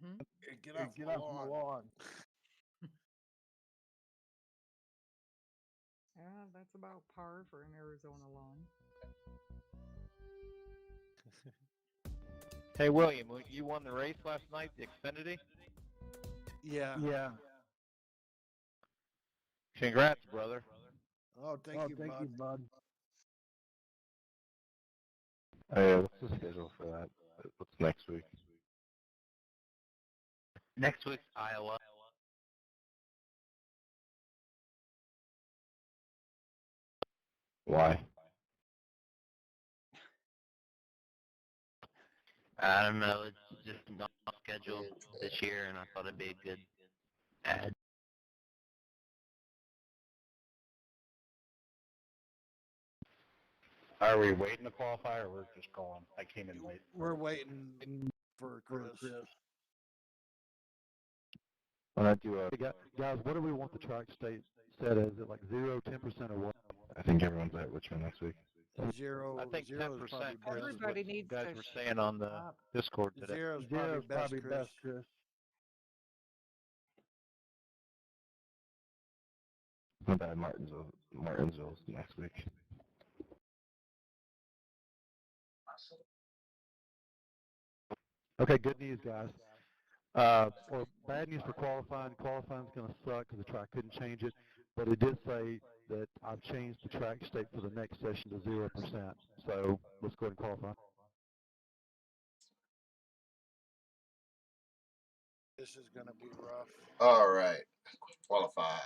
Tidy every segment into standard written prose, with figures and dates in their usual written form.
Hey, get Hey, off get my off my lawn. lawn. Yeah, that's about par for an Arizona lawn. Hey, William, you won the race last night, the Xfinity? Yeah. Yeah. Congrats, brother. Oh, thank Oh, you, thank bud. you, bud. Hey, what's the schedule for that? What's next week? Next week's Iowa. Why? I don't know, it's just not scheduled this year, and I thought it'd be a good ad. Are we waiting to qualify, or we're just going? I came in late. We're waiting for Chris. Why not do a? Hey, guys, what do we want the track state set as? Is it like 0, 10%, or what? I think everyone's at Richmond next week. Zero. I think Zero is 10%, probably Chris, best. is what Everybody you needs guys to were saying on the stop. Discord today. Zero is Zero is probably best, Chris. Chris. Not bad. Martinsville's next week. Okay, good news, guys. Or bad news for qualifying. Qualifying's going to suck because the track couldn't change it. But it did say that I've changed the track state for the next session to 0%. So let's go ahead and qualify. This is going to be rough. All right, qualify.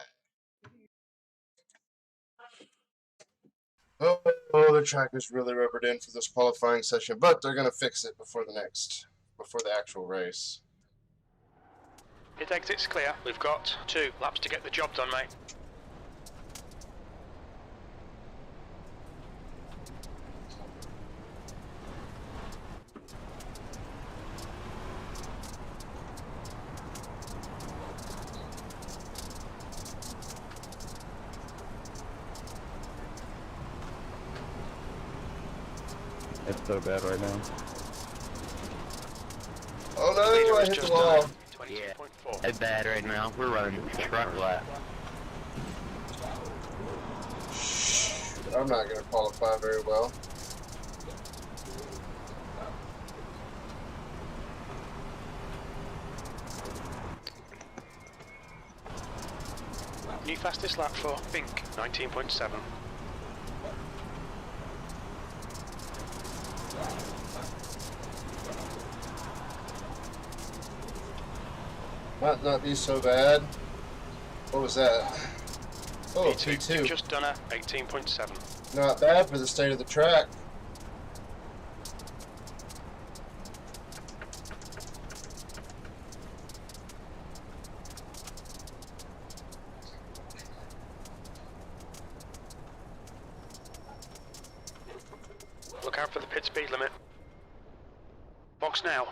Oh, the track is really rubbered in for this qualifying session, but they're going to fix it before the actual race. Pit exit's clear. We've got 2 laps to get the job done, mate. It's so bad right now. Oh no, Leader I is hit the just wall. 22.4. It's bad right now. We're running truck lap. I'm not going to qualify very well. New fastest lap for Bink, 19.7. Might not be so bad. What was that? Oh, P2, P2. just done a 18.7. Not bad for the state of the track. Look out for the pit speed limit. Box now.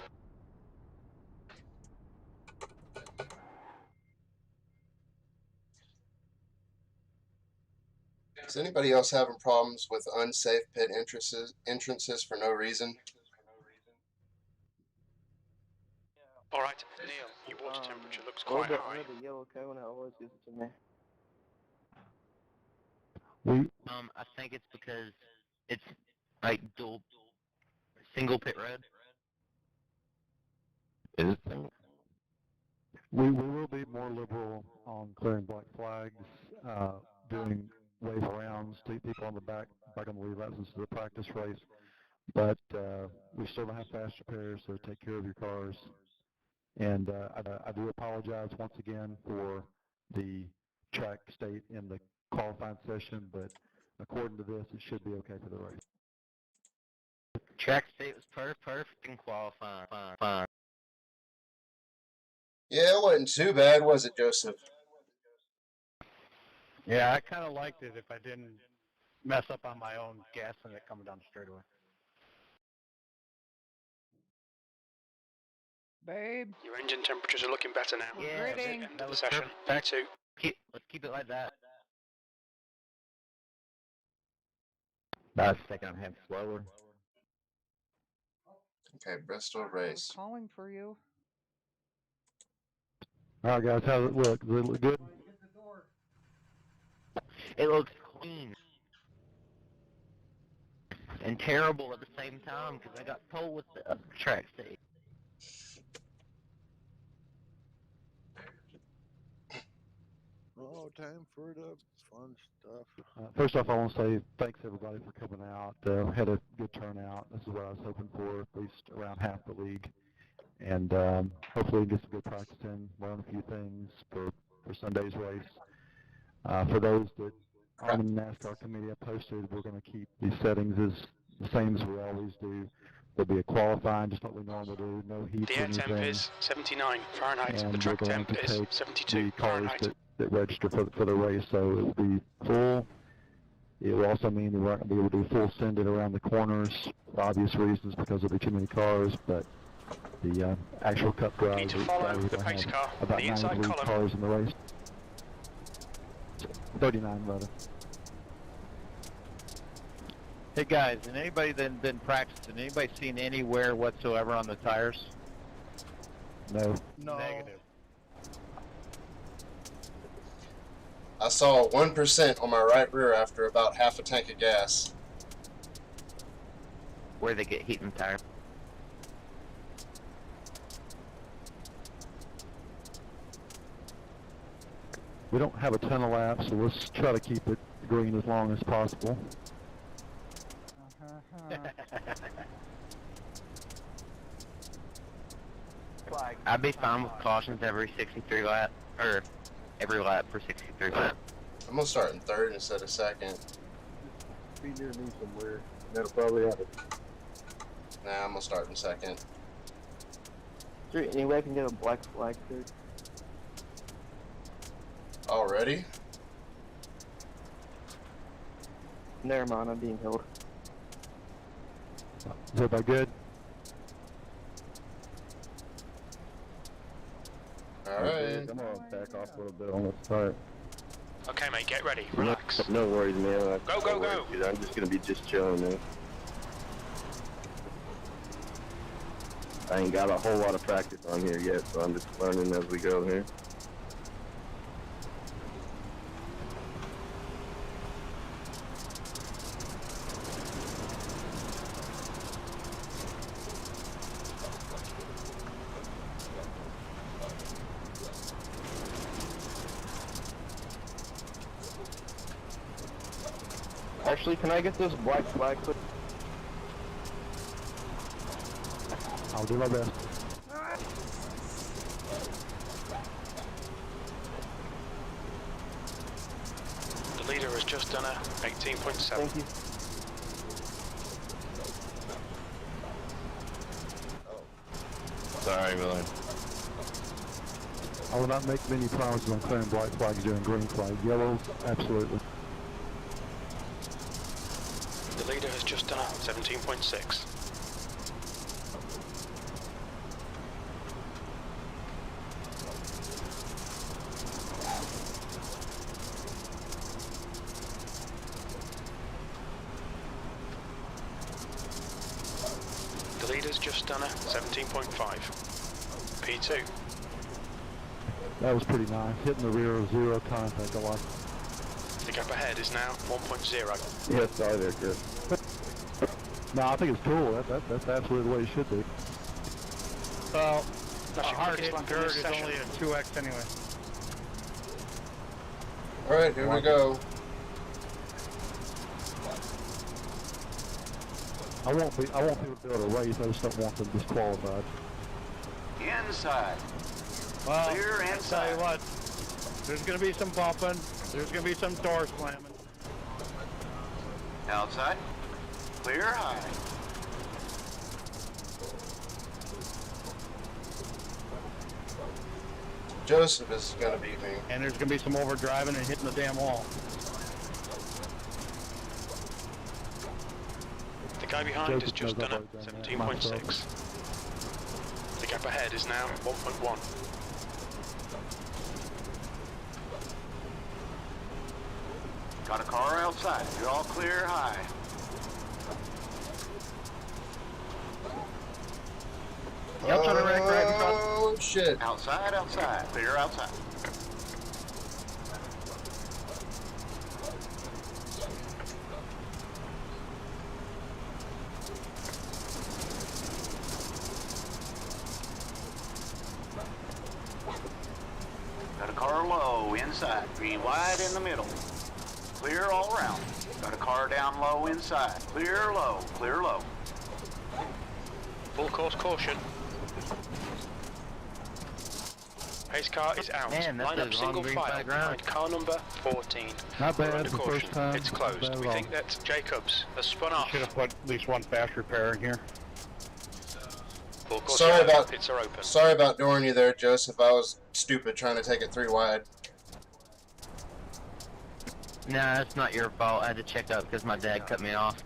Is anybody else having problems with unsafe pit entrances for no reason? Alright, Neil, your water temperature looks A little quite bit high. under the yellow cone, it always gives it to me. I think it's because it's like single pit road. Is it single? We will be more liberal on clearing black flags, doing wave arounds to people on the back on the lead laps into the practice race. But we still don't have fast repairs, so take care of your cars. And I do apologize once again for the track state in the qualifying session, but according to this, it should be okay for the race. Track state was perfect in qualifying. Fine. Yeah, it wasn't too bad, was it, Joseph? Yeah, I kind of liked it if I didn't mess up on my own gassing it coming down the straightaway. Babe, Your engine temperatures are looking better now. we're Yeah, gritting. End that of the was session. perfect. P2. Let's keep it like that. That's taking a hand slower. Okay, Bristol I was race. calling for you. All right, guys, how does it look? Does it look good? It looks clean. And terrible at the same time, because I got told with the track state. Oh, time for the fun stuff. First off, I want to say thanks everybody for coming out. Had a good turnout. This is what I was hoping for, at least around half the league. And hopefully we can get some good practice in, learn a few things for Sunday's race. For those that aren't in the NASCAR committee, I posted we're going to keep these settings as the same as we always do. There'll be a qualifying, just like we normally do, no heat The or air temp anything. is 79 Fahrenheit. And The we're track going temp to is take 72 the cars Fahrenheit. that register for the race, so it'll be full. It will also mean that we're not going to be able to do full send-it around the corners for obvious reasons because there'll be too many cars, but the actual cup drive, Need to follow the pace car on about the inside 93 column. cars in the race. 39 rather. Hey guys, and anybody that been practicing, anybody seen any wear whatsoever on the tires? No. Negative. I saw 1% on my right rear after about half a tank of gas. Where they get heat in the tire. We don't have a ton of laps, so let's try to keep it green as long as possible. I'd be fine with cautions every 63 lap, or every lap for 63 laps. I'm gonna start in third instead of second. Be near me somewhere. That'll probably happen. Nah, I'm gonna start in second. Is there any way I can get a black flag, sir? Already? Never mind, I'm being held. Is everybody good? Alright. I'm gonna back off a little bit on the start. Okay, mate, get ready. Relax. No worries, man. Go, go, go. Dude, I'm just gonna be chilling, man. I ain't got a whole lot of practice on here yet, so I'm just learning as we go here. Actually, can I get this black flag put? I'll do my best. The leader has just done a 18.7. Thank you. Sorry, William. I will not make many promises on clearing black flags during green flag. Yellow, absolutely. The leader has just done a 17.6. The leader's just done a 17.5. P2. That was pretty nice. Hitting the rear of zero contact, I like it. The gap ahead is now 1.0. Yeah, sorry there, Chris. No, I think it's cool. That's absolutely the way it should be. Well, That's your hard quickest hitting lap in dirt this is session. only a 2x anyway. Alright, here we go. I want people to be able to race. I just don't want them disqualified. Inside. Well, Clear I'll tell you what, there's going to be some bumping, there's going to be some doors slamming. Outside. Clear high. Joseph is gonna beat me. And there's going to be some overdriving and hitting the damn wall. The guy behind has just Joseph done knows a I've already done that. 17.6. The gap ahead is now 1.1. Got a car outside. You're all clear high. Yep, turn around, grab your Oh, shit. Outside, outside. Clear outside. Got a car low inside. Be wide in the middle. Clear all around. Got a car down low inside. Clear low. Clear low. Full course caution. Pace car is out. Man, that's Line a up single long green file flag round. behind car number 14. Not We're bad under the caution. first time. It's Not closed. bad We at think all. that Jacobs has spun off. Should have put at least one fast repair in here. Full course Sorry around. about- Pits are open. Sorry about dooring you there, Joseph. I was stupid trying to take it 3 wide. Nah, that's not your fault. I had to check up because my dad cut me off.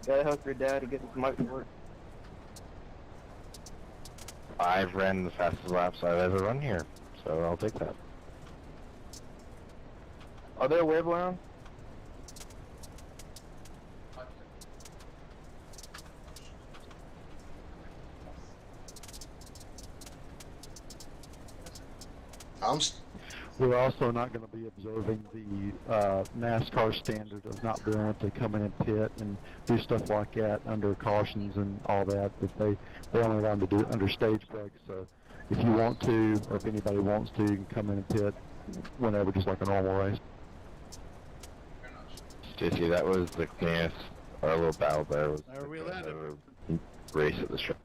Gotta help your dad to get his mic to work. I've ran the fastest laps I've ever run here, so I'll take that. Are there wave around? We're also not going to be observing the NASCAR standard of not being able to come in and pit and do stuff like that under cautions and all that. But they only allow them to do it under stage breaks. So if you want to, or if anybody wants to, you can come in and pit whenever, just like a normal race. Stacy, that was the cleanest, our little battle there was There we let it. race at the track.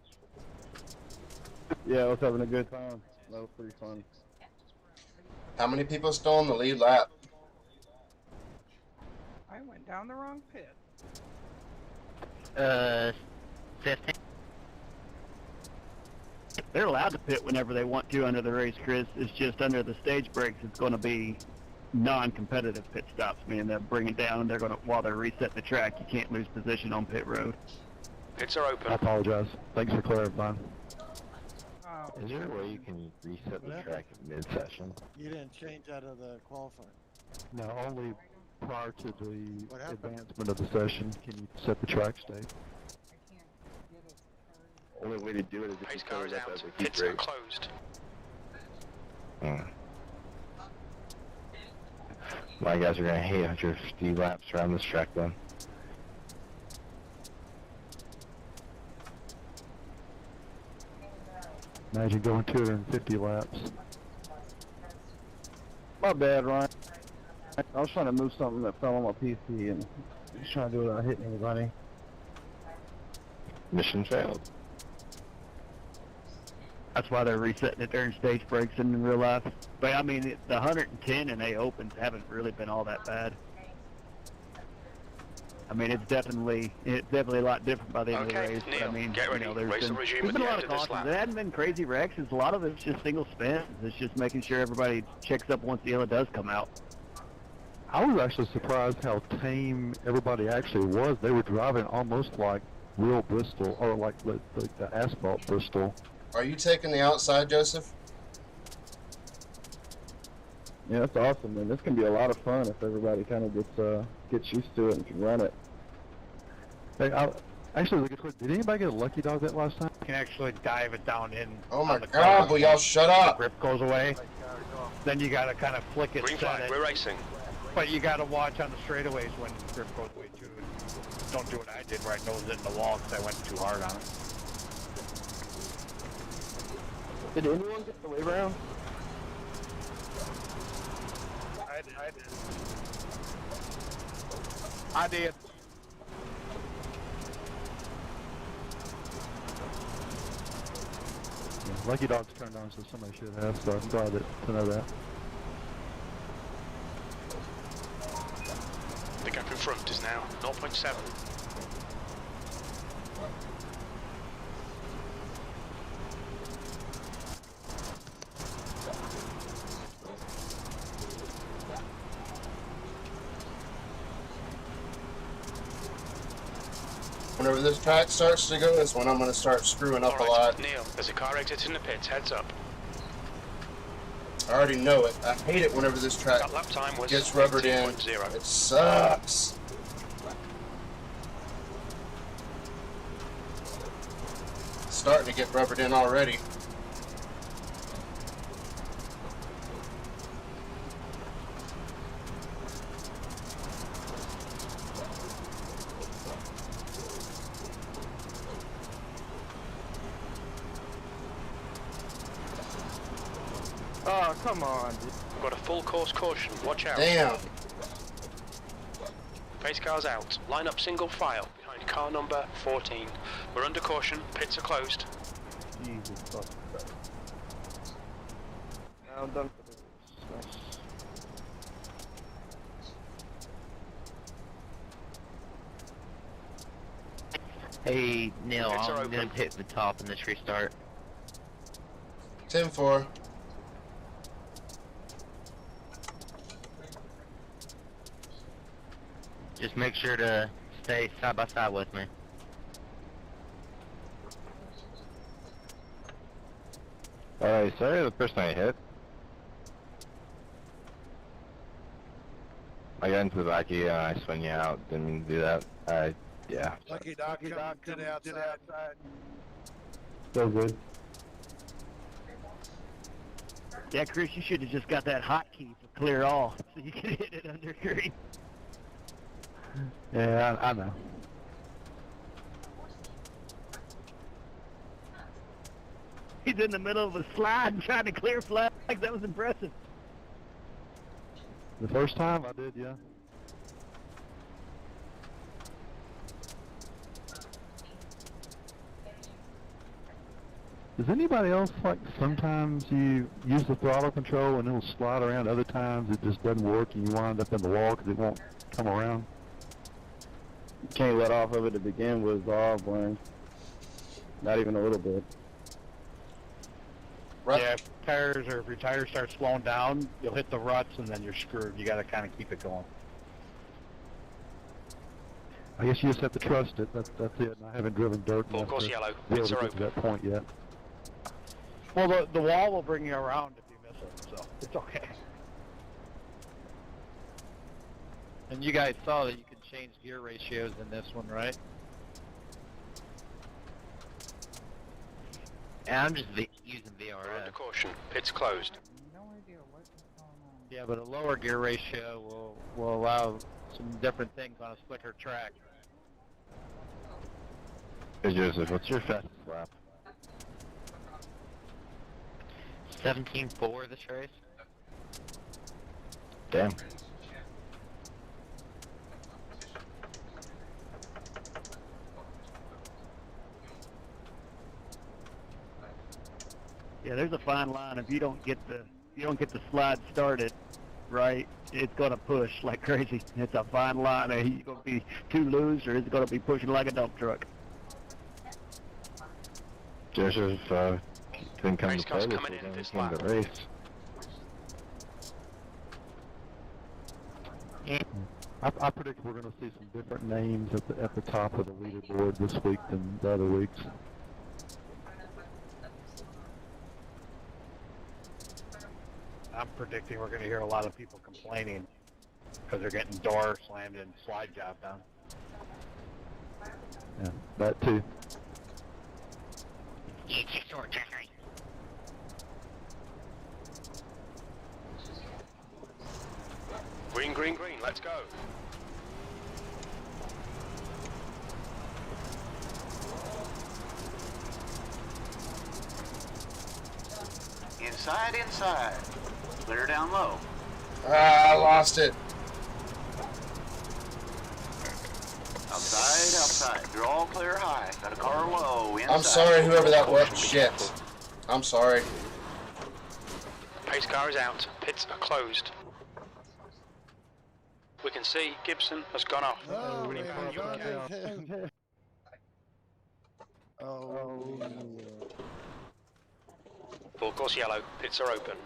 Yeah, I was having a good time. That was pretty fun. How many people still on the lead lap? I went down the wrong pit. 15. They're allowed to pit whenever they want to under the race, Chris. It's just under the stage breaks, it's going to be non-competitive pit stops, meaning they'll bring it down and they're going to, while they're resetting the track, you can't lose position on pit road. Pits are open. I apologize. Thanks for clarifying. Oh, Is there a way you can reset the What track mid-session? You didn't change out of the qualifying. No, only prior to the What happened? advancement of the session can you set the track state. I can't get it. Only way to do it is if Pace you car set is it up out. as a heat Pits are break. closed. My guys are gonna hate 150 laps around this track then. Imagine going 250 laps. My bad, Ryan. I was trying to move something that fell on my PC and just trying to do it without hitting anybody. Mission failed. That's why they're resetting it during stage breaks and in real life. But I mean, the 110 and A opens haven't really been all that bad. I mean, it's definitely a lot different by the end of the Okay, race. But Neil, I mean, get ready. you know, Race will resume there's at been a the lot end of of this cautions. lap. There hadn't been crazy wrecks. A lot of it's just single spins. It's just making sure everybody checks up once the yellow does come out. I was actually surprised how tame everybody actually was. They were driving almost like real Bristol, or like the asphalt Bristol. Are you taking the outside, Joseph? Yeah, that's awesome, man. This can be a lot of fun if everybody kind of gets used to it and can run it. Hey, actually, look at quick. Did anybody get a lucky dog that last time? You can actually dive it down in. Oh my on the God, curb. will y'all shut The up? grip goes away. Then you gotta kind of flick it, Green set flag. it. We're racing. But you gotta watch on the straightaways when the grip goes away too. Don't do what I did where I nosed it in the wall because I went too hard on it. Did anyone get the wave around? I did. Yeah, lucky dogs turned on, so somebody should have. So I'm glad to know that. The gap in front is now 0.7. Whenever this track starts to go, that's when I'm going to start screwing up a lot. Neil, there's a car exiting the pits. Heads up. I already know it. I hate it whenever this track That lap time was gets rubbered in. 18.0. It sucks. starting to get rubbered in already. Oh, come on. We've got a full course caution. Watch out. Damn. Pace cars out. Line up single file behind car number 14. We're under caution. Pits are closed. Jesus fucking Christ. Now I'm done for this. Nice. Hey, Neil, Pits are I'm gonna open. hit the top in this restart. 10-4. Just make sure to stay side by side with me. Alright, sorry the person I hit. I got into the back of you and I spun you out. Didn't mean to do that. Yeah. Lucky Doc coming to the outside. So good. Yeah, Chris, you should have just got that hotkey for clear all, so you could hit it under green. Yeah, I know. He's in the middle of a slide and trying to clear flags. That was impressive. The first time I did, yeah. Does anybody else, like, sometimes you use the throttle control and it'll slide around, other times it just doesn't work and you wind up in the wall because it won't come around? You can't let off of it to begin with, all blind. Not even a little bit. Rut. Yeah, if your tires start slowing down, you'll hit the ruts and then you're screwed. You gotta kind of keep it going. I guess you just have to trust it. That's it. And I haven't driven dirt Full enough course to yellow. be able Pits to are get to open. that point yet. Well, the wall will bring you around if you miss it, so it's okay. And you guys saw that you can change gear ratios in this one, right? And I'm just using We're under VRS. caution. Pits closed. No idea what is going on. Yeah, but a lower gear ratio will allow some different things on a slicker track. Hey Joseph, what's your fastest lap? 17.4 this race. Damn. Yeah, there's a fine line. If you don't get the slide started right, it's gonna push like crazy. It's a fine line. Are you gonna be too loose, or is it gonna be pushing like a dump truck? Joseph, couldn't come Race to car's play coming this in weekend. this He came to lap. race. I predict we're going to see some different names at the top of the leaderboard this week than the other weeks. I'm predicting we're going to hear a lot of people complaining because they're getting door slammed and slide job done. Yeah, that too. Short, Jeffrey. Green, green, green. Let's go. Inside, inside. Clear down low. Ah, I lost it. Outside, outside. You're all clear high. Got a car low. Inside. I'm sorry, whoever that was. Shit. I'm sorry. Pace car is out. Pits are closed. We can see Gibson has gone off. Oh, we need man, to put God, it him. Oh, Full course yellow. Pits are open.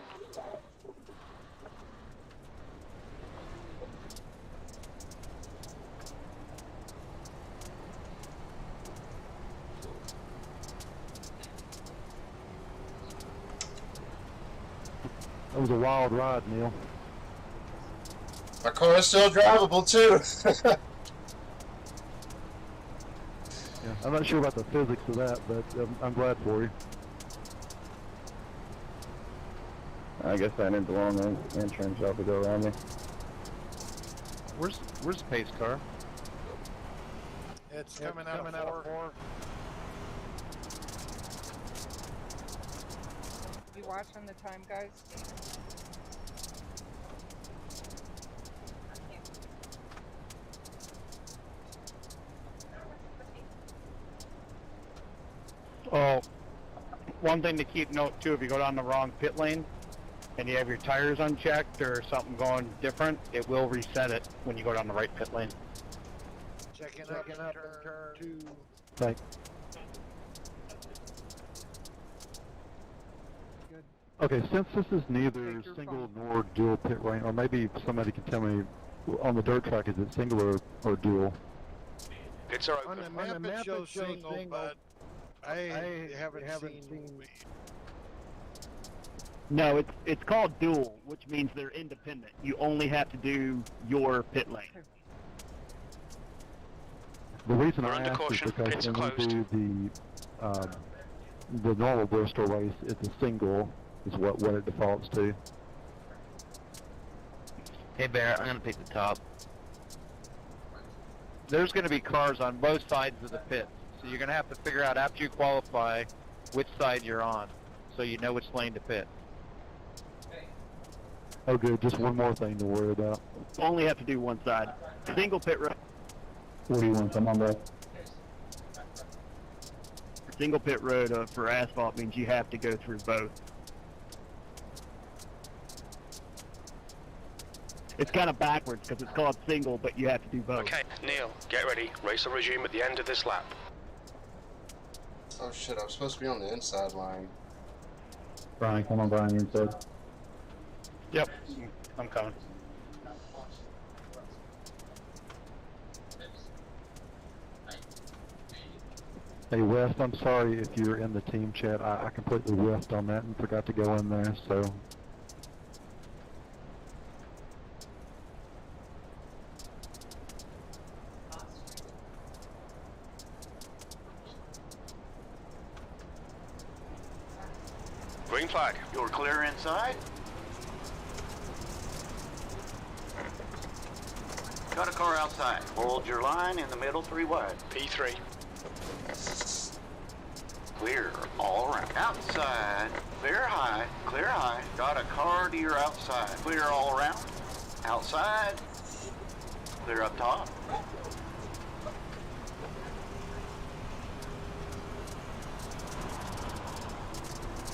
That was a wild ride, Neil. My car is still drivable too. Yeah, I'm not sure about the physics of that, but I'm glad for you. I guess I need the long entrance job to go around me. Where's the pace car? It's coming out of 4. You watching the time, guys? Oh, one thing to keep note too, if you go down the wrong pit lane and you have your tires unchecked or something going different, it will reset it when you go down the right pit lane. Checking up in turn 2. Thanks. Good. Okay, since this is neither single nor dual pit lane, or maybe somebody can tell me on the dirt track, is it single or dual? Pits are On open. the map it shows single, but I haven't seen. No, it's called dual, which means they're independent. You only have to do your pit lane. The reason We're I under asked is caution, because pits are when we closed. do the normal Bristol race, it's a single is what it defaults to. Hey Bear, I'm gonna pick the top. There's going to be cars on both sides of the pit, so you're going to have to figure out after you qualify which side you're on, so you know which lane to pit. Oh good, just one more thing to worry about. Only have to do one side. Single pit road. What do you want? I'm on that. Single pit road for asphalt means you have to go through both. It's kind of backwards because it's called single, but you have to do both. Okay, Neil, get ready. Race will resume at the end of this lap. Oh shit, I was supposed to be on the inside line. Brian, come on, Brian, you said. Yep, I'm coming. Hey West, I'm sorry if you're in the team chat. I completely whiffed on that and forgot to go in there, so. Green flag. You're clear inside. Got a car outside. Hold your line in the middle, 3 wide. P3. Clear all around. Outside. Clear high. Clear high. Got a car to your outside. Clear all around. Outside. Clear up top.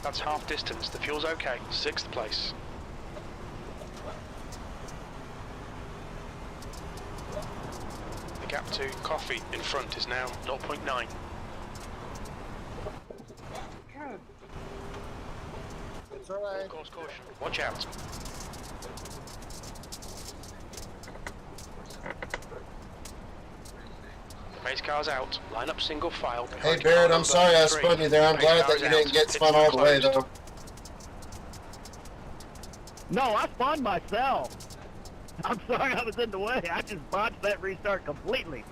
That's half distance. The fuel's okay. 6th place. The gap to Coffee in front is now 0.9. Good. It's alright. Course caution. Watch out. The pace car's out. Line up single file. Hey Barrett, I'm sorry I spun you there. I'm glad that you didn't get spun all the way though. No, I spawned myself. I'm sorry I was in the way. I just botched that restart completely.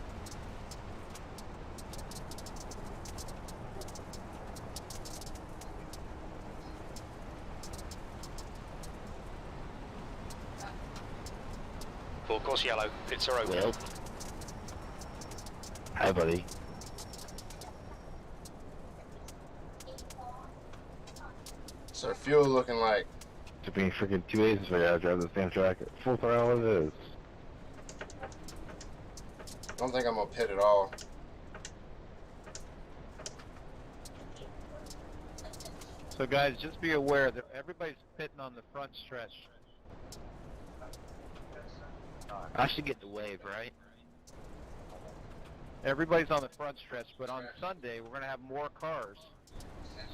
Full course yellow. Pits are open. Well. Hi, buddy. What's our fuel looking like? Took me freaking 2 aces right now to drive the same track at full throttle it is. I don't think I'm gonna pit at all. So guys, just be aware that everybody's pitting on the front stretch. I should get the wave, right? Everybody's on the front stretch, but on Sunday we're going to have more cars.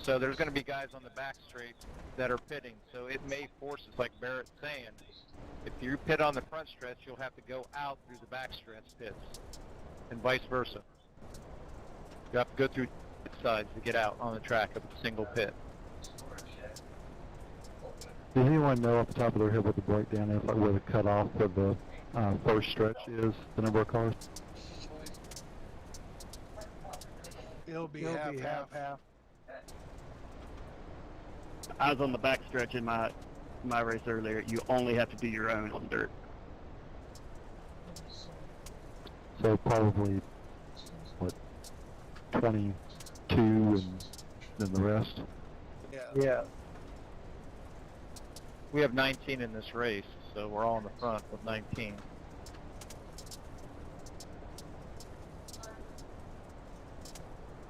So there's going to be guys on the back straight that are pitting. So it may force us, like Barrett's saying, if you pit on the front stretch, you'll have to go out through the back stretch pits, and vice versa. You have to go through sides to get out on the track of a single pit. Does anyone know off the top of their head what the breakdown is, like where the cutoff of the first stretch is, the number of cars? It'll be half. I was on the back stretch in my race earlier. You only have to do your own on dirt. So probably, what, 22 and then the rest? Yeah. We have 19 in this race, so we're all in the front with 19.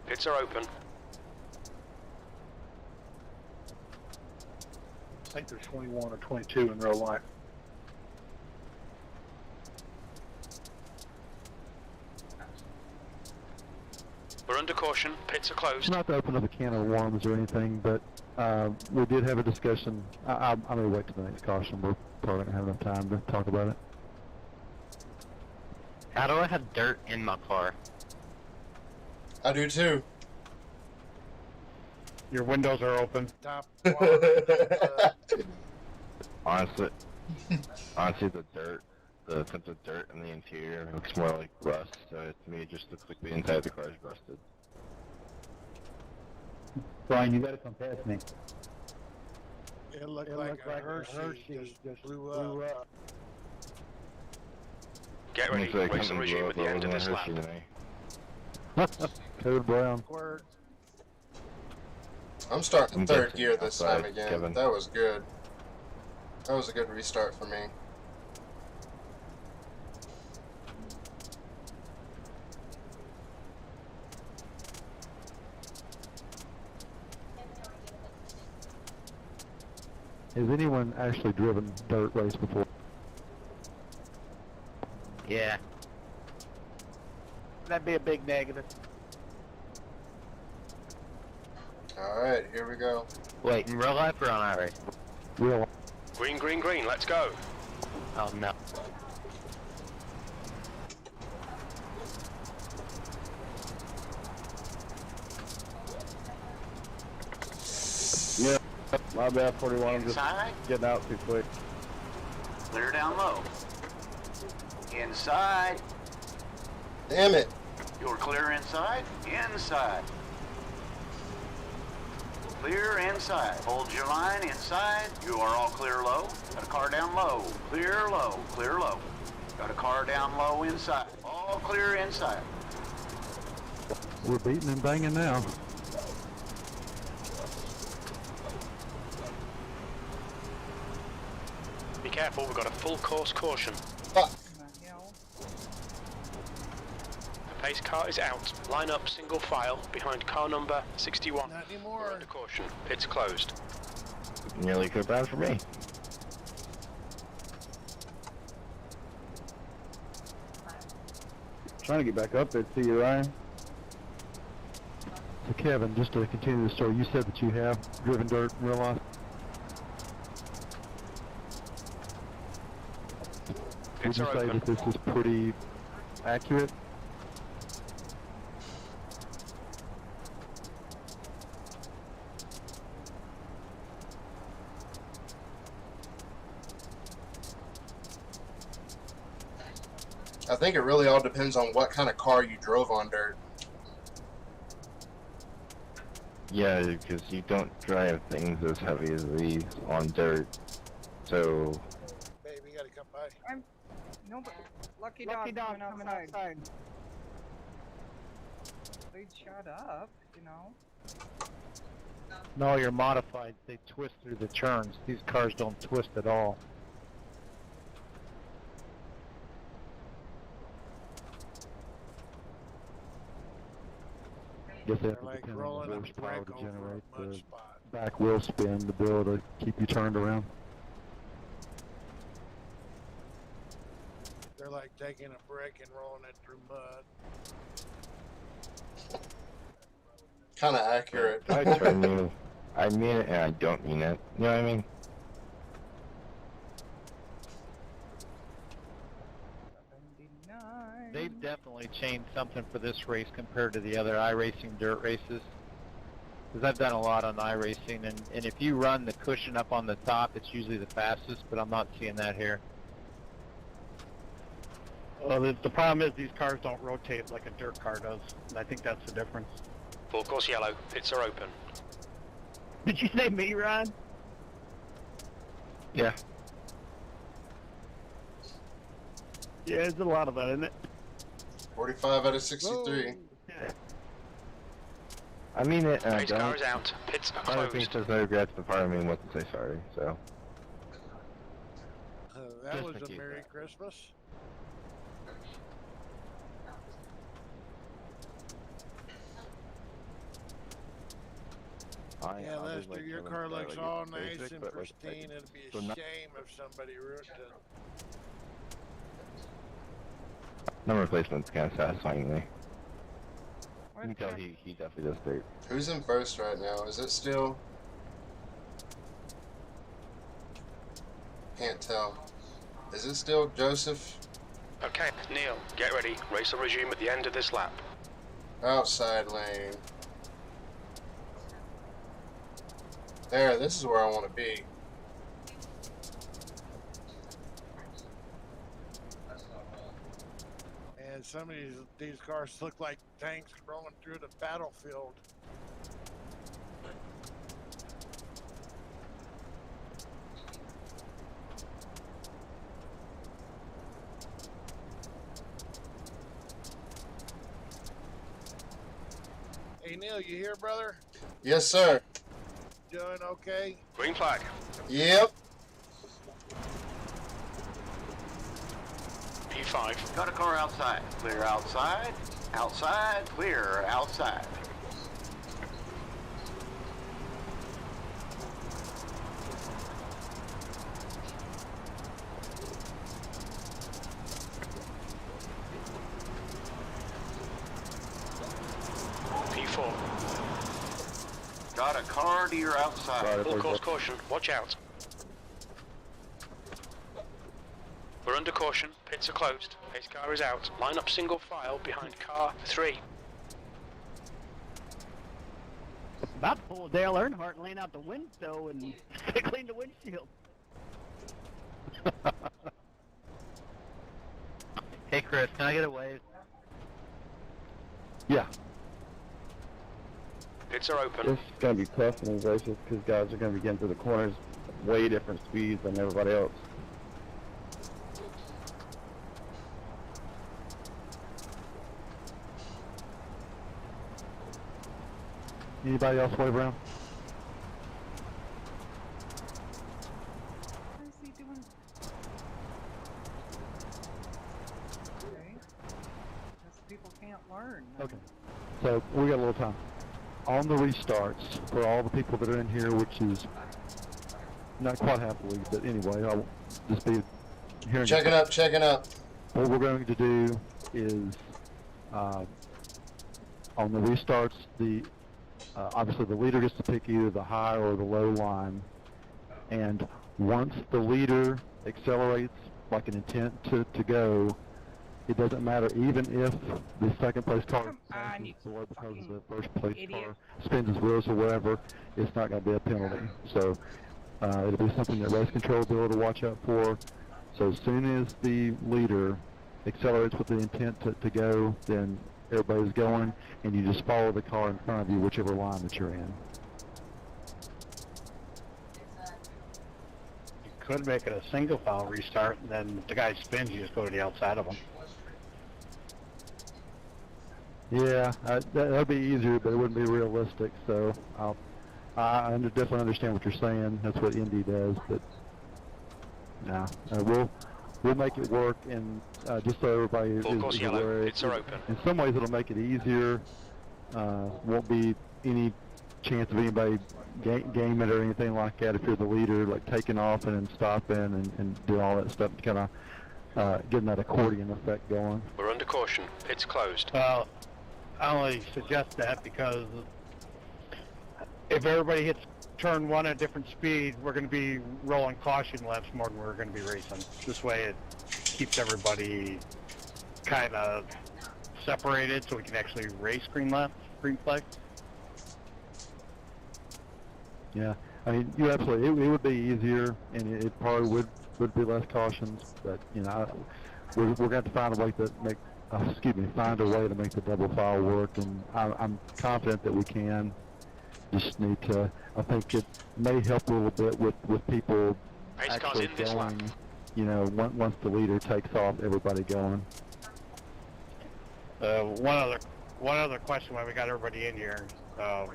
Pits are open. I think there's 21 or 22 in real life. We're under caution. Pits are closed. Not to open up a can of worms or anything, but we did have a discussion. I'm going to wait till the next caution. We're probably going to have enough time to talk about it. How do I have dirt in my car? I do too. Your windows are open. Top. Honestly, the dirt, the sense of dirt in the interior looks more like rust, so to me it just looks like the inside of the car is rusted. Brian, you gotta come past me. It looked like a Hershey just blew up. Get ready. Racing regime at the end of this lap. Code Brown. I'm starting I'm third guessing gear this time outside, again. Kevin. That was good. That was a good restart for me. Has anyone actually driven dirt race before? Yeah. That'd be a big negative. Alright, here we go. Wait, in real life or on iRacing? Real. Green, green, green. Let's go. Oh no. Yeah, my bad, 41. I'm just Inside. getting out too quick. Clear down low. Inside. Damn it. You're clear inside. Inside. Clear inside. Hold your line inside. You are all clear low. Got a car down low. Clear low. Clear low. Got a car down low inside. All clear inside. We're beating and banging now. Be careful. We've got a full course caution. Fuck. The pace car is out. Line up single file behind car number 61. Not We're anymore. under caution. Pits closed. Nearly could have been for me. Trying to get back up there to you, Ryan. So Kevin, just to continue the story, you said that you have driven dirt in real life? Would Pits you are say open. that this is pretty accurate? I think it really all depends on what kind of car you drove on dirt. Yeah, because you don't drive things as heavy as these on dirt, so Baby, you gotta come by. No, but Lucky Dog coming outside. They'd shut up, you know. No, you're modified. They twist through the turns. These cars don't twist at all. Guess they They're have to like depend on rolling the a horsepower brick to over generate a mud the spot. back wheel spin to be able to keep you turned around. They're like taking a brick and rolling it through mud. Kind of accurate. I mean it and I don't mean it. You know what I mean? They've definitely changed something for this race compared to the other iRacing dirt races. Because I've done a lot on iRacing, and if you run the cushion up on the top, it's usually the fastest, but I'm not seeing that here. The problem is these cars don't rotate like a dirt car does. And I think that's the difference. Full course yellow. Pits are open. Did you say me, Ryan? Yeah. Yeah, there's a lot of that, isn't it? 45 out of 63. I mean it, and I Race car don't. is out. Pits are Part of me closed. says no regrets, but part of me wants to say sorry, so. That Just was to a keep Merry that. Christmas. Yeah, I'll just, Lester, like, your tell them car that, looks like, all it's nice basic, and but, like, pristine. It'd be so a not- shame if somebody ruined it. Number replacement's kind of satisfying to me. What You can tell the- he definitely does dirt. Who's in first right now? Is it still? Can't tell. Is it still Joseph? Okay, Neil, get ready. Race will resume at the end of this lap. Outside lane. There, this is where I want to be. And some of these cars look like tanks rolling through the battlefield. Hey Neil, you here, brother? Yes, sir. Doing okay? Green flag. Yep. P5. Got a car outside. Clear outside. Outside. Clear outside. P4. Got a car to your outside. Full course caution. Watch out. We're under caution. Pits are closed. Pace car is out. Line up single file behind car 3. About to pull Dale Earnhardt and lean out the window and clean the windshield. Hey Chris, can I get a wave? Yeah. Pits are open. This is going to be tough in these races because guys are going to be getting through the corners way different speeds than everybody else. Anybody else wave around? What is he doing? Okay. Because people can't learn. Okay. So we got a little time. On the restarts, for all the people that are in here, which is not quite happily, but anyway, I'll just be hearing. Checking up, checking up. What we're going to do is, on the restarts, obviously the leader gets to pick either the high or the low line, and once the leader accelerates like an intent to go, it doesn't matter even if the second place car Come on, you below because fucking the first place idiot. car spins his wheels or whatever, it's not going to be a penalty. So it'll be something that race control will be able to watch out for. So as soon as the leader accelerates with the intent to go, then everybody's going, and you just follow the car in front of you, whichever line that you're in. You could make it a single file restart, and then if the guy spins, you just go to the outside of him. Yeah, that'd be easier, but it wouldn't be realistic. So I definitely understand what you're saying. That's what Indy does, but no, we'll make it work. And just so everybody is aware, Pits are open. in some ways it'll make it easier. Won't be any chance of anybody game it or anything like that if you're the leader, like taking off and then stopping and do all that stuff to kind of getting that accordion effect going. We're under caution. Pits closed. Well, I only suggest that because if everybody hits turn one at a different speed, we're going to be rolling caution laps more than we're going to be racing. This way it keeps everybody kind of separated so we can actually race green flag. Yeah, I mean, you absolutely. It would be easier, and it probably would be less cautions. But you know, we're going to have to find a way to find a way to make the double file work, and I'm confident that we can. Just need to, I think it may help a little bit with people actually going, you know, once the leader takes off, everybody going. One other question while we got everybody in here. So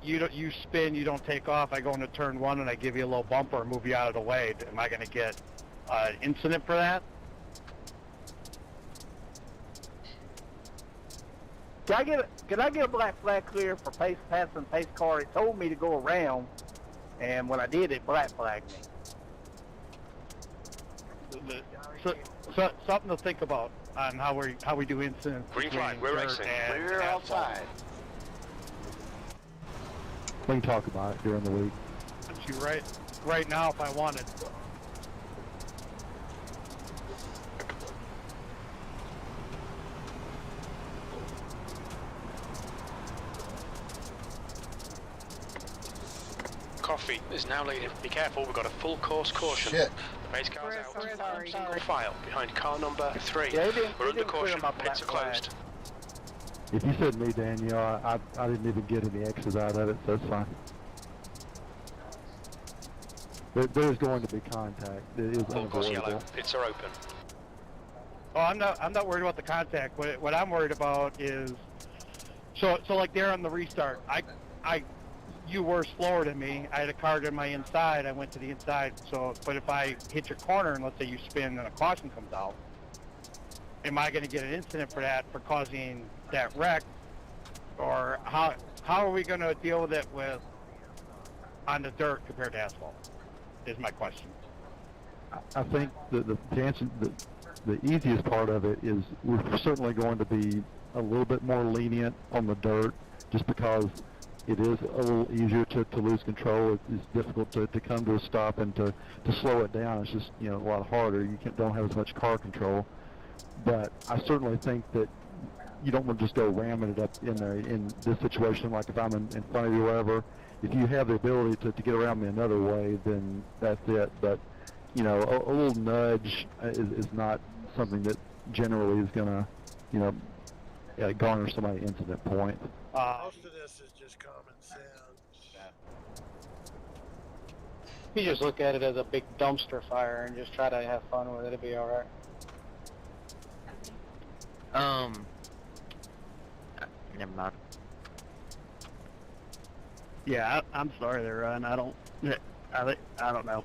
you spin, you don't take off, I go into turn 1 and I give you a little bumper and move you out of the way. Am I going to get an incident for that? Can I get a black flag clear for passing pace car? It told me to go around, and when I did, it black flagged me. So, something to think about on how we do incidents. Green flag, we're racing. Clear outside. We can talk about it during the week. You right now if I wanted. Coffee is now leading. Be careful, we've got a full course caution. Shit. The pace car's out. Sorry. Single file behind car number 3. Yeah, We're under caution. Pits are closed. If you said me, Daniel, I didn't even get any X's out of it, so it's fine. There's going to be contact. It is Full course yellow. unavoidable. Pits are open. Oh, I'm not worried about the contact. What I'm worried about is, so like there on the restart, you were slower than me. I had a car to my inside. I went to the inside. So, but if I hit your corner and let's say you spin and a caution comes out, am I going to get an incident for that, for causing that wreck, or how are we going to deal with it on the dirt compared to asphalt? Is my question. I think the easiest part of it is we're certainly going to be a little bit more lenient on the dirt, just because it is a little easier to lose control. It's difficult to come to a stop, and to slow it down, it's just, you know, a lot harder. You don't have as much car control. But I certainly think that you don't want to just go ramming it up in there in this situation. Like if I'm in front of you or whatever, if you have the ability to get around me another way, then that's it. But, you know, a little nudge is not something that generally is going to, you know, garner somebody incident point. Most of this is just common sense. You just look at it as a big dumpster fire and just try to have fun with it. It'll be alright. Never mind. Yeah, I'm sorry there, Ryan. I don't know.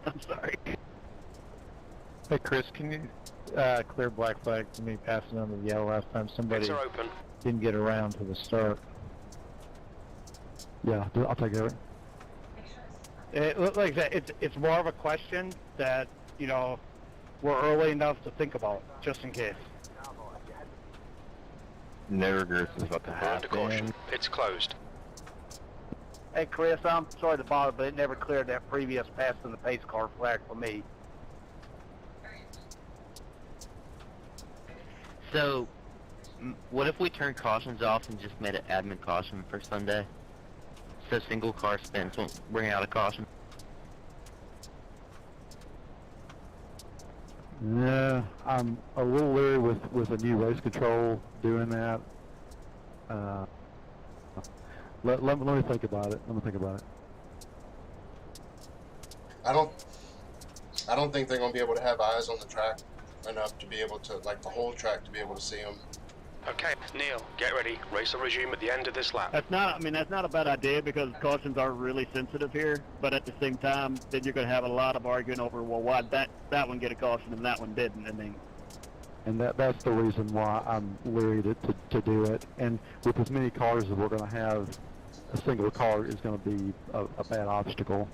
I'm sorry. Hey, Chris, can you clear black flag to me passing on the yellow last time somebody Pits are open. didn't get around to the start? Yeah, I'll take care of it. Like I said, it's more of a question that, you know, we're early enough to think about, just in case. No regrets is about to We're under caution. happen. Pits closed. Hey Chris, I'm sorry to bother, but it never cleared that previous pass in the pace car flag for me. So, what if we turned cautions off and just made it admin caution for Sunday? So single car spins won't bring out a caution. Yeah, I'm a little leery with a new race control doing that. Let me think about it. I don't think they're going to be able to have eyes on the track enough to be able to, like the whole track, to be able to see them. Okay, Neil, get ready. Race will resume at the end of this lap. That's not a bad idea, because cautions are really sensitive here, but at the same time, then you're going to have a lot of arguing over, well, why that one get a caution and that one didn't. I mean, And that's the reason why I'm leery to do it. And with as many cars as we're going to have, a single car is going to be a bad obstacle.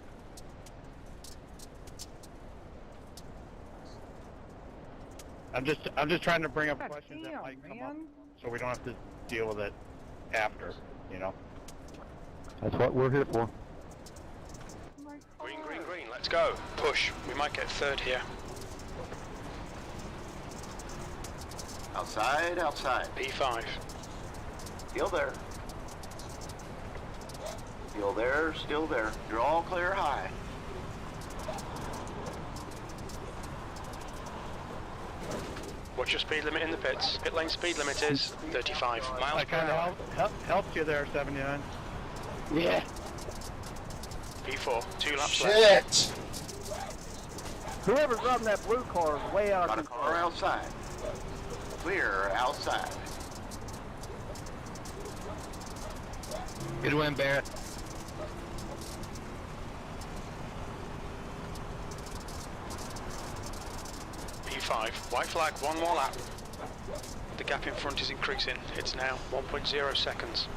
I'm just trying to bring up questions that Damn, might come up, man. so we don't have to deal with it after, you know. That's what we're here for. Green, green, green. Let's go. Push. We might get third here. Outside, outside. P5. Still there. Still there, still there. You're all clear high. What's your speed limit in the pits? Pit lane speed limit is 35 miles I per kind hour. of helped you there, 79. Yeah. P4, 2 laps left. Shit! Whoever's driving that blue car is way out of Got a control. car outside. Clear outside. Good win, Barrett. P5, white flag, 1 more lap. The gap in front is increasing. It's now 1.0 seconds.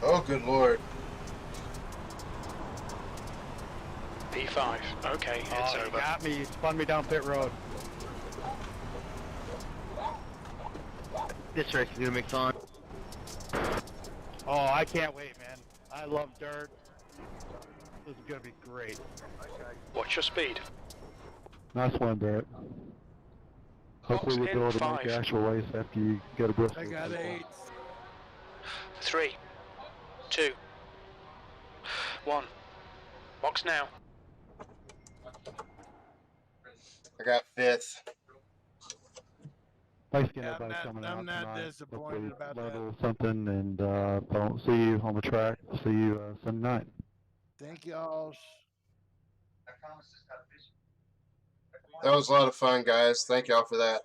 Oh, good lord. P5, okay, it's Oh, you over. got me. You spun me down pit road. This race is gonna be fun. Oh, I can't wait, man. I love dirt. This is gonna be great. What's your speed? Nice one, Barrett. Hopefully we'll be able to make the 5. actual race after you go to Bristol. I got 8. 3, 2, 1. Box now. I got 5th. Thanks again, Yeah, everybody, coming out I'm not tonight. disappointed Hopefully about learned a that. little something, and if I don't see you on the track, I'll see you Sunday night. Thank y'all. That was a lot of fun, guys. Thank y'all for that.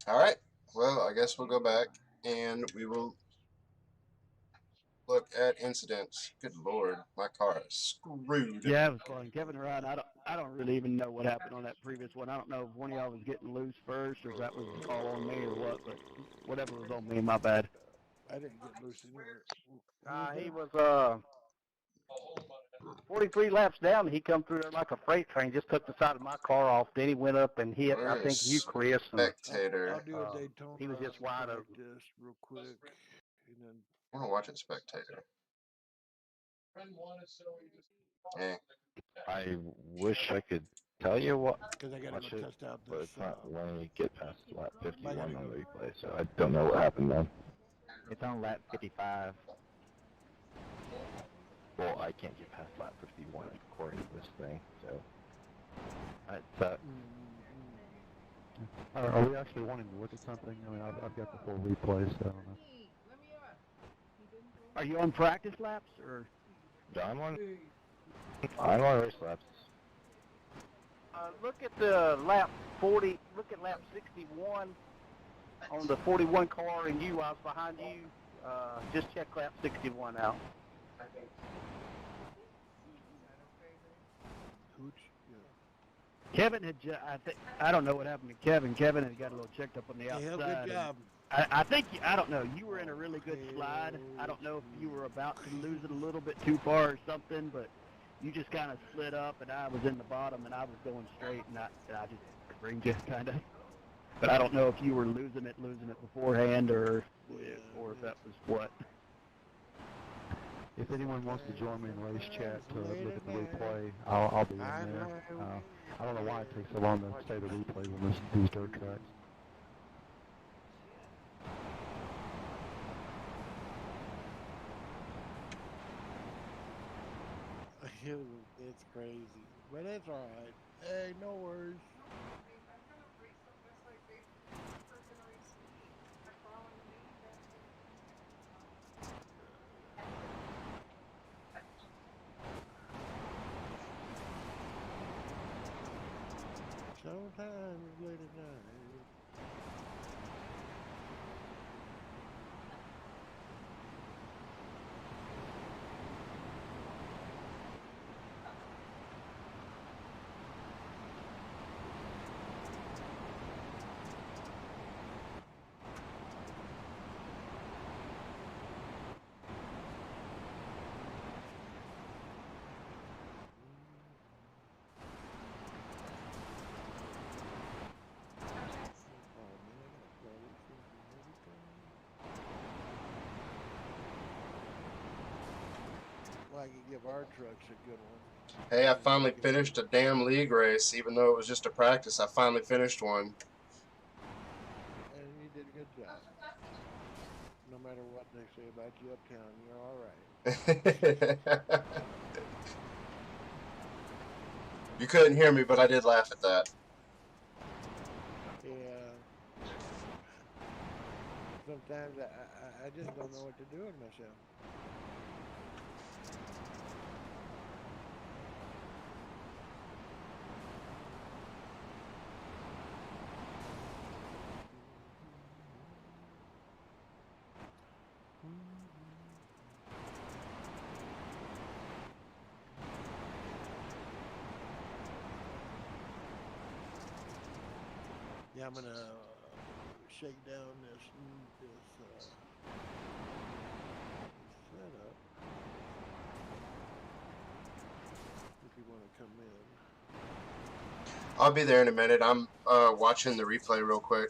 All right. Well, I guess we'll go back and we will look at incidents. Good lord, my car is screwed. Yeah, it was fun. Kevin and Ryan, I don't really even know what happened on that previous one. I don't know if one of y'all was getting loose first or if that was all on me or what, but whatever was on me, my bad. I didn't get loose anywhere. He was 43 laps down. He come through there like a freight train. Just took the side of my car off. Then he went up and hit. Where I think is you, Chris. And, Spectator? I'll do a Daytona. he was just wide like open. this real quick, and then I want to watch it, Spectator. Eh. I wish I could tell you what because I gotta watch go it, test out but this. it's not letting me get past lap 51 gotta on go. the replay, so I don't know what happened then. It's on lap 55. Well, I can't get past lap 51 according to this thing, so that sucks. Are we actually wanting to look at something? I mean, I've got the full replay, so I don't know. Are you on practice laps or? I'm on race laps. Look at the lap 40. Look at lap 61 on the 41 car, and you. I was behind you. Just check lap 61 out. Kevin had, I don't know what happened to Kevin. Kevin had got a little checked up on the outside. Good job. I think, I don't know, you were in a really good slide. I don't know if you were about to lose it a little bit too far or something, but you just kind of slid up, and I was in the bottom, and I was going straight, and I just ringed you, kind of. But I don't know if you were losing it beforehand, or if that was what. If anyone wants to join me in race chat to look at the replay, I'll be in there. I don't know why it takes so long to say the replay when these dirt tracks. It's crazy, but it's all right. Hey, no worries. Sometimes late at night. I could give our trucks a good one. Hey, I finally finished a damn league race, even though it was just a practice. I finally finished one. And you did a good job. No matter what they say about you uptown, you're all right. You couldn't hear me, but I did laugh at that. Yeah. Sometimes I just don't know what to do with myself. Yeah, I'm gonna shake down this setup if you want to come in. I'll be there in a minute. I'm watching the replay real quick.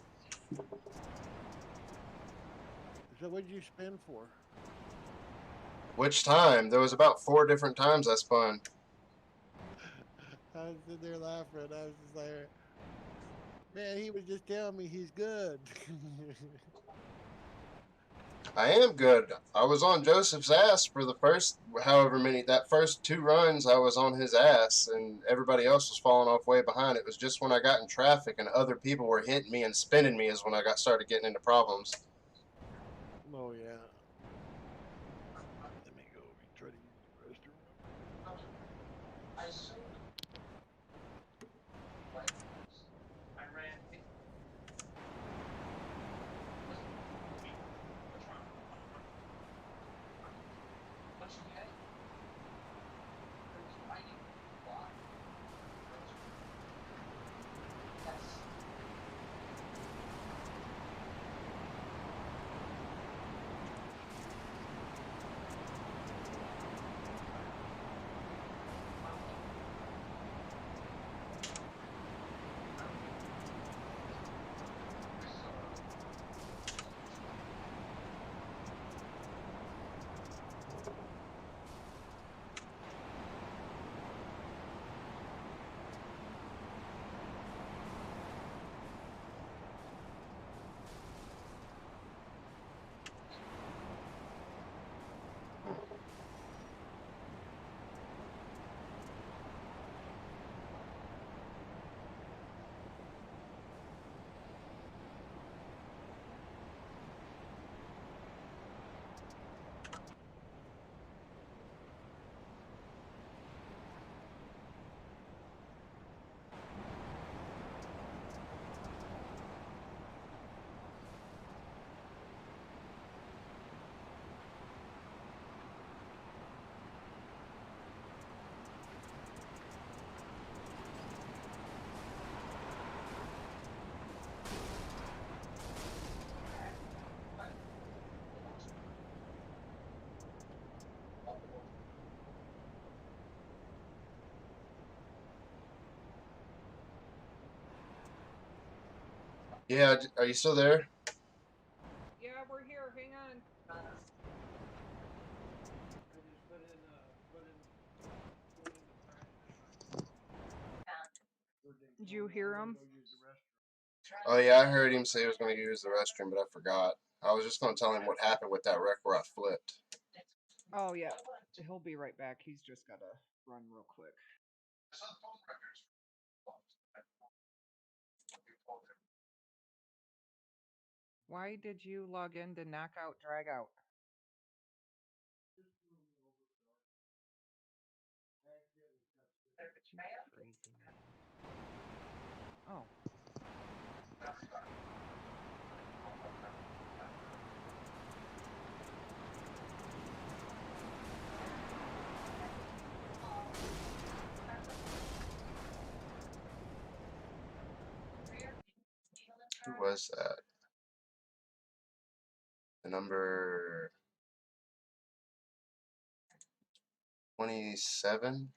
So what did you spin for? Which time? There was about 4 different times I spun. I was sitting there laughing. I was just like, man, he was just telling me he's good. I am good. I was on Joseph's ass for the first however many, that first 2 runs I was on his ass and everybody else was falling off way behind. It was just when I got in traffic and other people were hitting me and spinning me is when I started getting into problems. Oh yeah. Let me go try to use the restroom. Yeah, are you still there? Yeah, we're here. Hang on. Did you hear him? Oh yeah, I heard him say he was going to use the restroom, but I forgot. I was just going to tell him what happened with that wreck where I flipped. Oh yeah, he'll be right back. He's just gotta run real quick. Why did you log in to Knockout Dragout? Crazy man. Oh. Who was that? The number 27?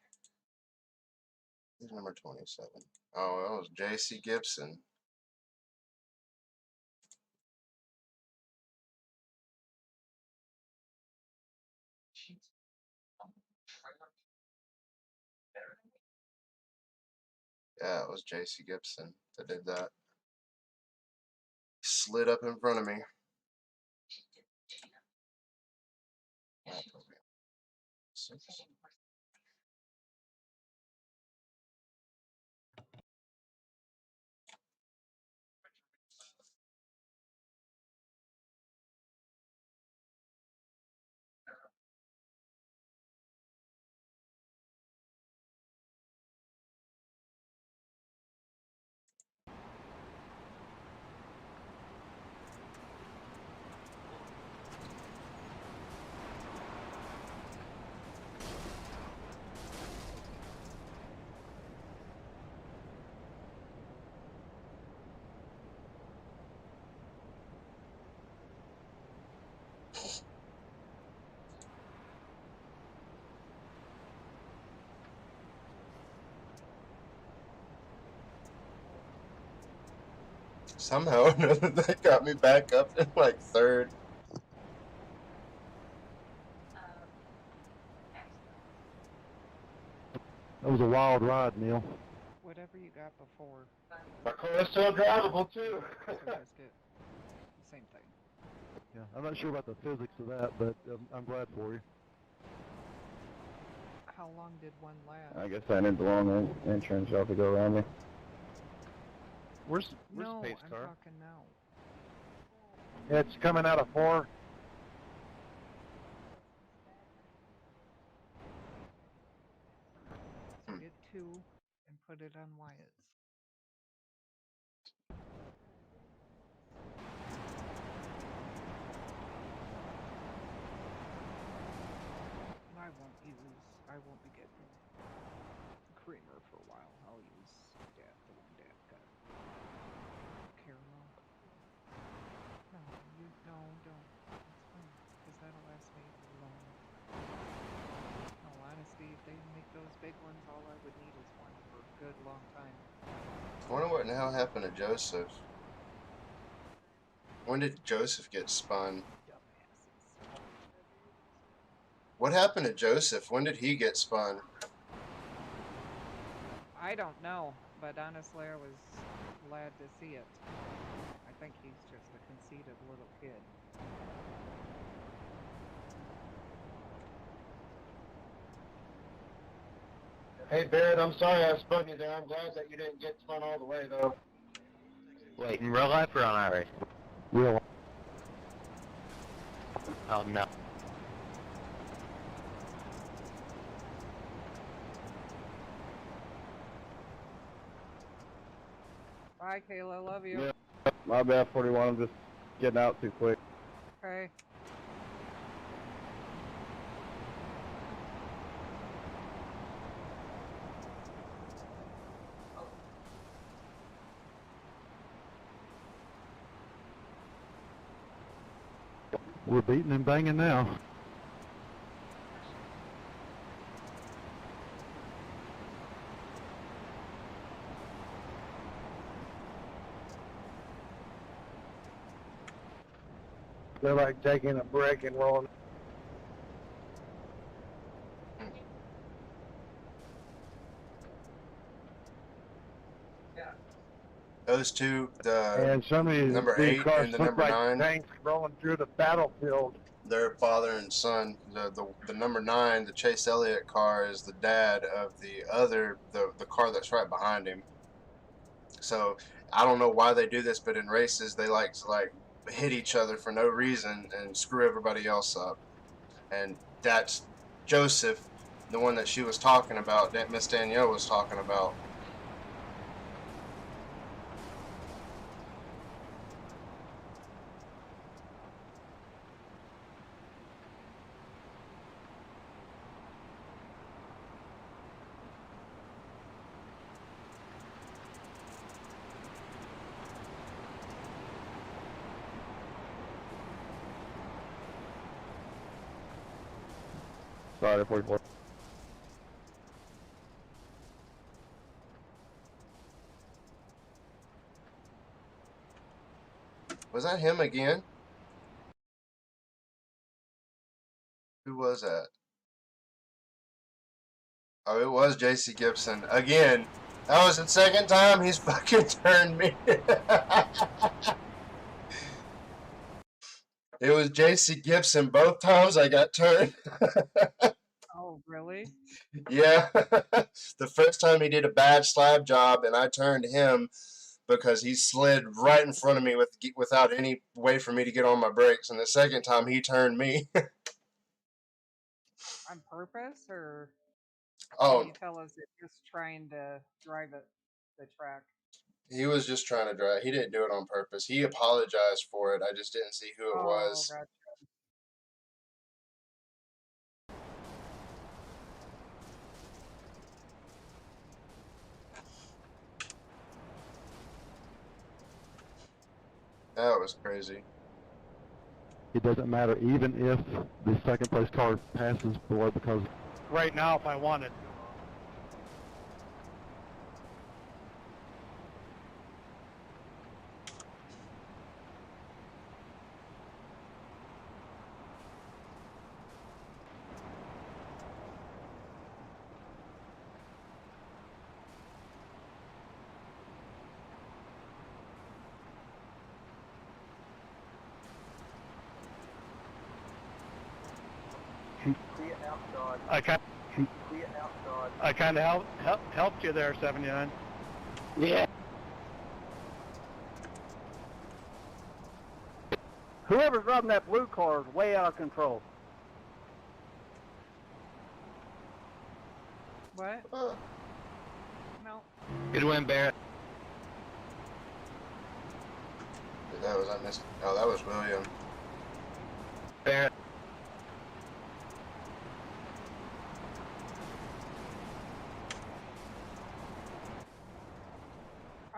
Who's number 27? Oh, that was J.C. Gibson. Yeah, it was J.C. Gibson that did that. Slid up in front of me. Somehow or another, that got me back up in like third. That was a wild ride, Neil. Whatever you got before. My car is still drivable too. So just get the same thing. Yeah, I'm not sure about the physics of that, but I'm glad for you. How long did one last? I guess I need the long entrance. Y'all have to go around me. Where's no, the pace I'm car? talking now. It's coming out of 4. So get 2 and put it on Wyatt's. I won't be getting creamer for a while. I'll use the one Dad got. Caramel. No, don't. It's fine, because that'll last me long. In all honesty, if they make those big ones, all I would need is one for a good long time. I wonder what the hell happened to Joseph. When did Joseph get spun? What happened to Joseph? When did he get spun? I don't know, but honestly, I was glad to see it. I think he's just a conceited little kid. Hey Barrett, I'm sorry I spun you there. I'm glad that you didn't get spun all the way though. Wait, in real life or on iRacing? Real. Oh no. Bye, Kayla. Love you. Yeah. My bad, 41. I'm just getting out too quick. Okay. We're beating and banging now. They're like taking a break and rolling. Those two, And some of these number big 8 cars and the look number like 9, tanks rolling through the battlefield. they're father and son. The number 9, the Chase Elliott car, is the dad of the other, the car that's right behind him. So I don't know why they do this, but in races they like to hit each other for no reason and screw everybody else up. And that's Joseph, the one that she was talking about, that Miss Danielle was talking about. Sorry, 44. Was that him again? Who was that? Oh, it was JC Gibson. Again. That was the second time he's fucking turned me. It was JC Gibson. Both times I got turned. Oh, Really? Yeah. The first time he did a bad slab job, and I turned him because he slid right in front of me without any way for me to get on my brakes. And the second time, he turned me. On purpose, or Oh, can you tell us it just trying to drive the track? he was just trying to drive. He didn't do it on purpose. He apologized for it. I just didn't see who it Oh, was. gotcha. That was crazy. It doesn't matter even if the second place car passes below because Right now, if I wanted. I kind of helped you there, 79. Yeah. Whoever's driving that blue car is way out of control. What? No. Good win, Barrett. That was I missed. Oh, that was William. Barrett.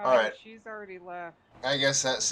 All right. She's already left. I guess that's